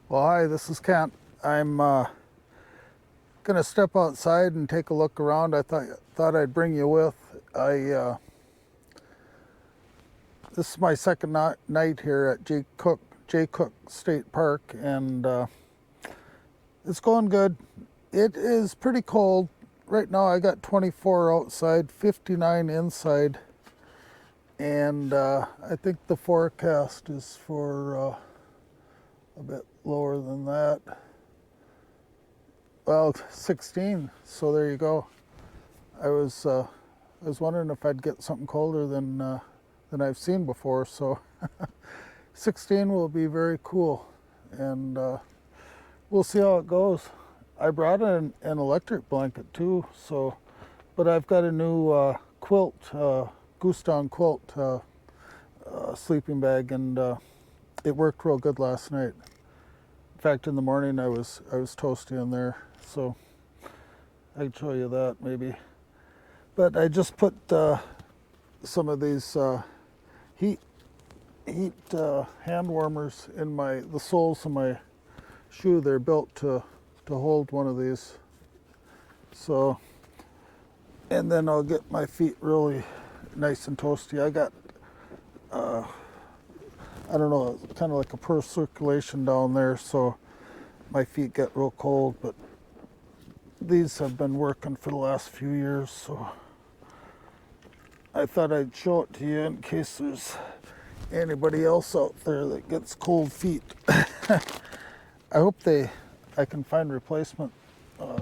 Well, hi, this is Kent. I'm gonna step outside and take a look around. I thought I'd bring you with. This is my second night here at J. Cook State Park, and it's going good. It is pretty cold right now. I got 24 outside, 59 inside, and I think the forecast is for a bit lower than that. Well, 16. So there you go. I was wondering if I'd get something colder than I've seen before. So 16 will be very cool, and we'll see how it goes. I brought an electric blanket too. So, but I've got a new quilt, goose down quilt sleeping bag, and it worked real good last night. In fact, in the morning I was toasty in there, so I can show you that maybe. But I just put some of these heat hand warmers in the soles of my shoe. They're built to hold one of these. So, and then I'll get my feet really nice and toasty. I got I don't know, kind of like a pure circulation down there, so my feet get real cold, but these have been working for the last few years, so I thought I'd show it to you in case there's anybody else out there that gets cold feet. I hope I can find replacement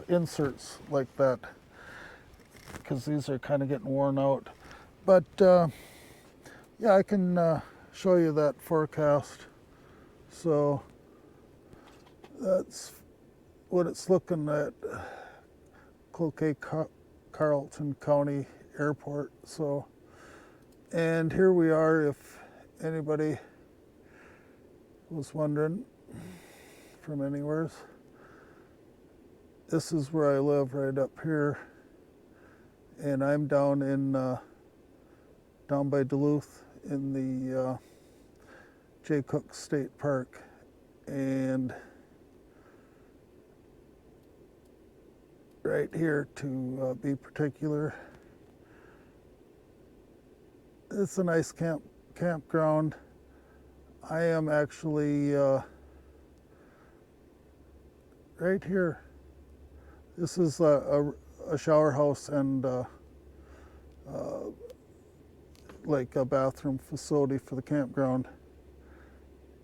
inserts like that, because these are kind of getting worn out. But yeah, I can show you that forecast. So that's what it's looking at Cloquet Carleton County Airport. So, and here we are, if anybody was wondering from anywhere. This is where I live, right up here, and I'm down by Duluth in the J. Cook State Park, and right here to be particular, it's a nice campground. I am actually right here. This is a shower house and like a bathroom facility for the campground,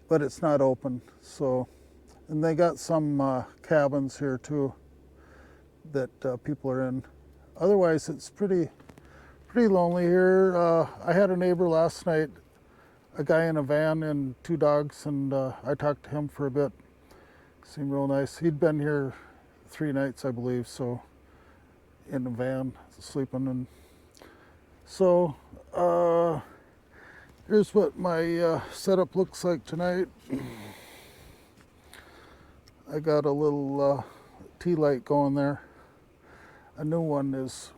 but it's not open. So, and they got some cabins here too that people are in. Otherwise, it's pretty lonely here. I had a neighbor last night, a guy in a van and two dogs, and I talked to him for a bit. Seemed real nice. He'd been here 3 nights, I believe, so in the van sleeping. And so here's what my setup looks like tonight. I got a little tea light going there. A new one is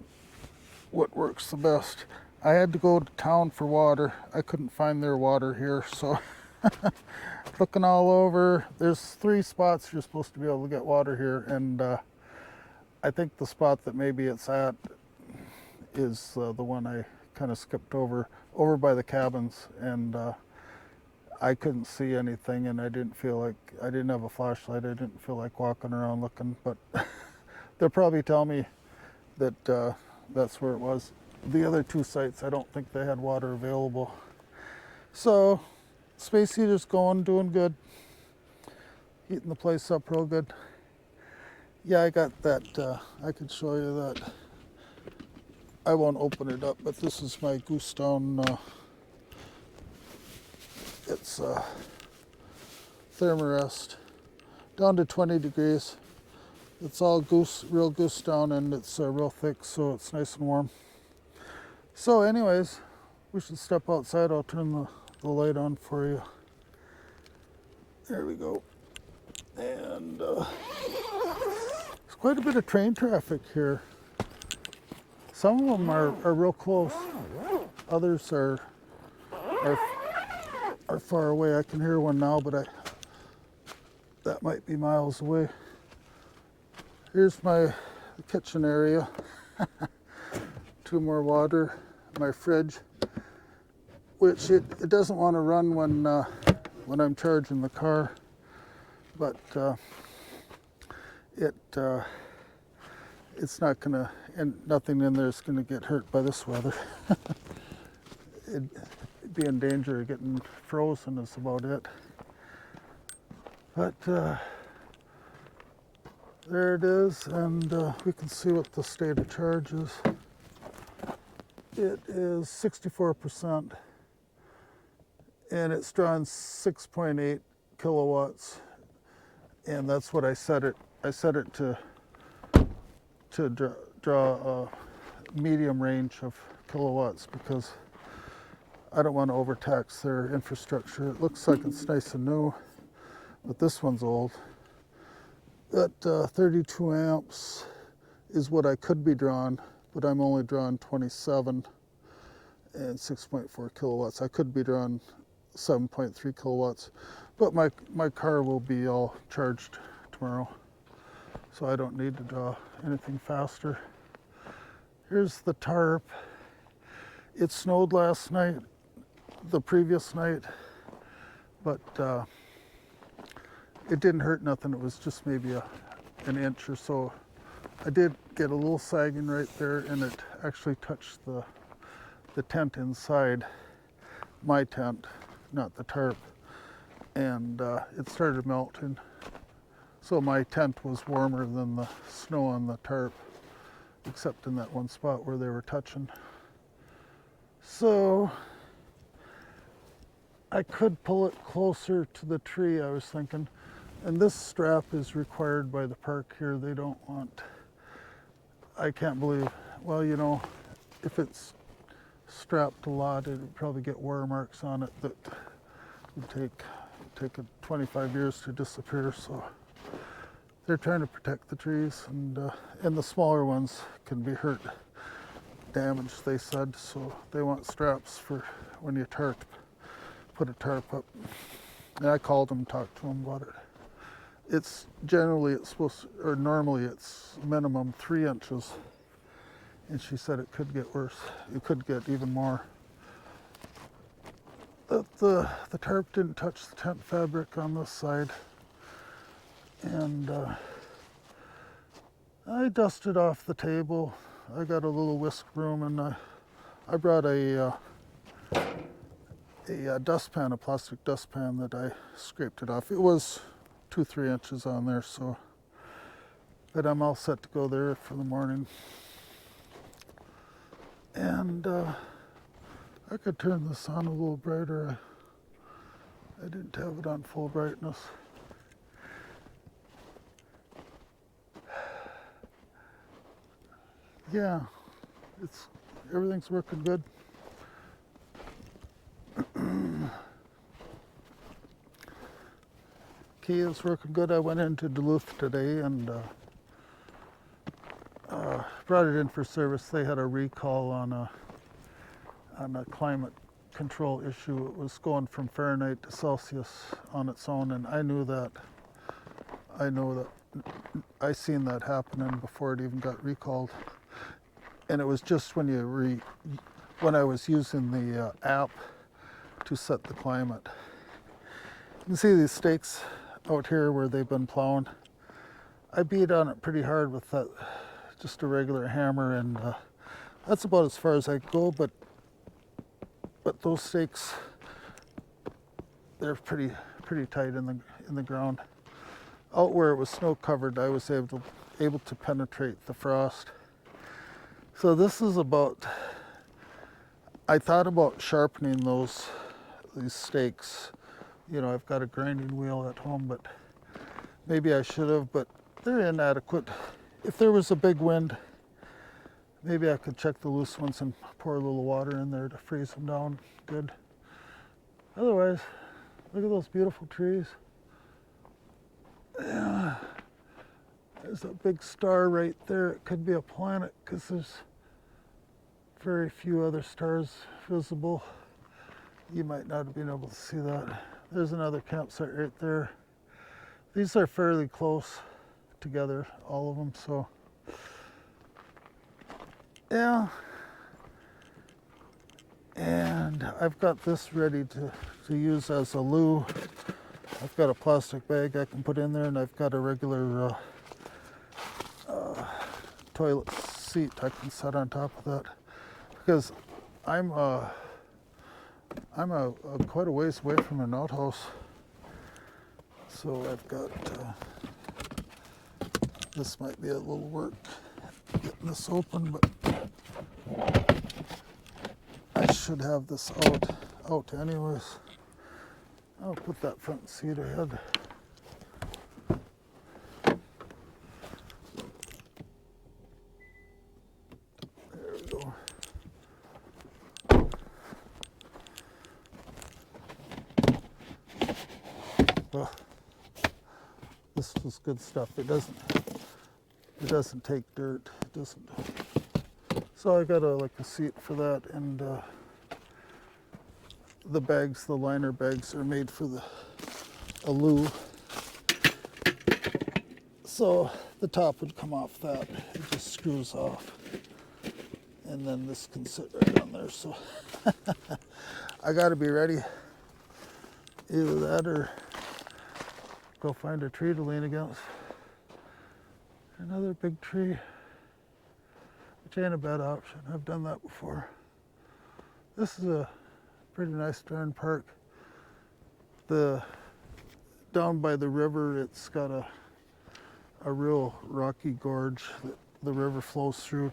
what works the best. I had to go to town for water. I couldn't find their water here, so looking all over. There's 3 spots you're supposed to be able to get water here, and I think the spot that maybe it's at is the one I kind of skipped over by the cabins, and I couldn't see anything, and I didn't have a flashlight. I didn't feel like walking around looking, but they'll probably tell me that that's where it was. The other 2 sites, I don't think they had water available. So space heater's going, doing good, heating the place up real good. Yeah, I got that. I could show you that. I won't open it up, but this is my goose down. It's Thermarest, down to 20 degrees. It's all real goose down, and it's real thick, so it's nice and warm. So anyways, we should step outside. I'll turn the light on for you. There we go. And there's quite a bit of train traffic here. Some of them are real close. Others are far away. I can hear one now, but that might be miles away. Here's my kitchen area. 2 more water, my fridge, which it doesn't want to run when I'm charging the car, but it's not gonna, and nothing in there is gonna get hurt by this weather. It'd be in danger of getting frozen is about it. But there it is, and we can see what the state of charge is. It is 64%, and it's drawing 6.8 kilowatts, and that's what I set it. I set it to draw a medium range of kilowatts because I don't want to overtax their infrastructure. It looks like it's nice and new, but this one's old. That 32 amps is what I could be drawing, but I'm only drawing 27 and 6.4 kilowatts. I could be drawing 7.3 kilowatts, but my car will be all charged tomorrow, so I don't need to draw anything faster. Here's the tarp. It snowed last night, the previous night, but it didn't hurt nothing. It was just maybe an inch or so. I did get a little sagging right there, and it actually touched the tent inside, my tent, not the tarp, and it started melting. So my tent was warmer than the snow on the tarp, except in that one spot where they were touching. So I could pull it closer to the tree, I was thinking. And this strap is required by the park here. They don't want, I can't believe, well, you know, if it's strapped a lot, it'd probably get wear marks on it that would take 25 years to disappear. So they're trying to protect the trees, and the smaller ones can be hurt, damaged, they said. So they want straps for when you put a tarp up. And I called them, talked to them about it. It's generally, normally it's minimum 3 inches. And she said it could get worse. It could get even more. The tarp didn't touch the tent fabric on this side. And I dusted off the table. I got a little whisk broom, and I brought a dustpan, a plastic dustpan that I scraped it off. It was 2-3 inches on there, so but I'm all set to go there for the morning. And I could turn this on a little brighter. I didn't have it on full brightness. Yeah, everything's working good. Kia's working good. I went into Duluth today and brought it in for service. They had a recall on a climate control issue. It was going from Fahrenheit to Celsius on its own, and I know that. I seen that happening before it even got recalled. And it was just when I was using the app to set the climate. You can see these stakes out here where they've been plowing. I beat on it pretty hard with just a regular hammer, and that's about as far as I go. But those stakes, they're pretty tight in the ground. Out where it was snow covered, I was able to penetrate the frost. So this is about. I thought about sharpening these stakes. You know, I've got a grinding wheel at home, but maybe I should have, but they're inadequate. If there was a big wind, maybe I could check the loose ones and pour a little water in there to freeze them down good. Otherwise, look at those beautiful trees. Yeah. There's a big star right there. It could be a planet because there's very few other stars visible. You might not have been able to see that. There's another campsite right there. These are fairly close together, all of them, so yeah. And I've got this ready to use as a loo. I've got a plastic bag I can put in there, and I've got a regular toilet seat I can set on top of that, because I'm quite a ways away from an outhouse, so I've got this might be a little work getting this open, but I should have this out anyways. I'll put that front seat ahead. There we go. Well, this is good stuff. It doesn't take dirt. It doesn't. So I got a seat for that, and the bags, the liner bags, are made for a loo. So the top would come off that. It just screws off, and then this can sit right on there. So I got to be ready. Either that or go find a tree to lean against. Another big tree, which ain't a bad option. I've done that before. This is a pretty nice darn park. Down by the river, it's got a real rocky gorge that the river flows through.